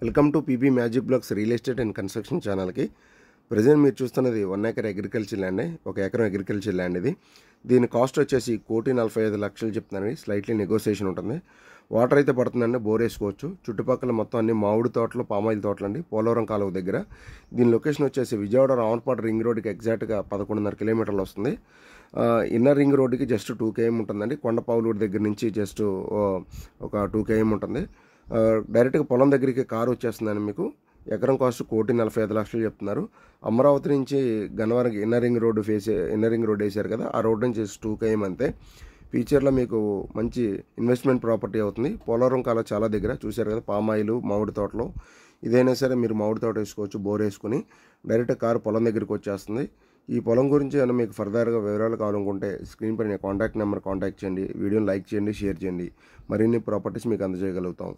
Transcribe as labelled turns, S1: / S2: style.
S1: Welcome to PB magic blogs real estate and construction ఛానల్కి. Present మీరు చూస్తున్నది 1 acre agriculture land, 1 ఎకరం agriculture land ఇది. దీని కాస్ట్ వచ్చేసి 1,45,00,000 చెప్తున్నాను. స్లైట్లీ నెగోసియేషన్ ఉంటుంది. వాటర్ అయితే పడుతుందండి, బోర్ వేసుకోవచ్చు. చుట్టుపక్కల మొత్తం అన్ని మామిడి తోటలు, పామాయిల్ తోటలు అండి, పోలవరం కాలువ దగ్గర. దీని లొకేషన్ వచ్చేసి విజయవాడ రావణపాడు రింగ్ రోడ్కి ఎగ్జాక్ట్గా 11.5 కిలోమీటర్లు వస్తుంది. ఇన్నర్ రింగ్ రోడ్డుకి జస్ట్ 2 km ఉంటుందండి. కొండపావులూరు దగ్గర నుంచి జస్ట్ ఒక 2 km ఉంటుంది. డైరెక్ట్గా పొలం దగ్గరికి కారు వచ్చేస్తుందని మీకు. ఎకరం కాస్ట్ 1,45,00,000 చెప్తున్నారు. అమరావతి నుంచి గన్నవరం ఇన్నర్ రింగ్ రోడ్ వేశారు కదా, ఆ రోడ్ నుంచి 2 km అంతే. ఫ్యూచర్లో మీకు మంచి ఇన్వెస్ట్మెంట్ ప్రాపర్టీ అవుతుంది. పోలవరం కాలం చాలా దగ్గర చూశారు కదా, పామాయిలు, మామిడి తోటలు. ఇదైనా సరే మీరు మామిడి తోట వేసుకోవచ్చు, బోర్ వేసుకుని. డైరెక్ట్ కారు పొలం దగ్గరికి వచ్చేస్తుంది. ఈ పొలం గురించి ఏమైనా మీకు ఫర్దర్గా వివరాలు కావాలనుకుంటే స్క్రీన్ పైన కాంటాక్ట్ నెంబర్ కాంటాక్ట్ చేయండి. వీడియోని లైక్ చేయండి, షేర్ చేయండి. మరిన్ని ప్రాపర్టీస్ మీకు అందజేయగలుగుతాం.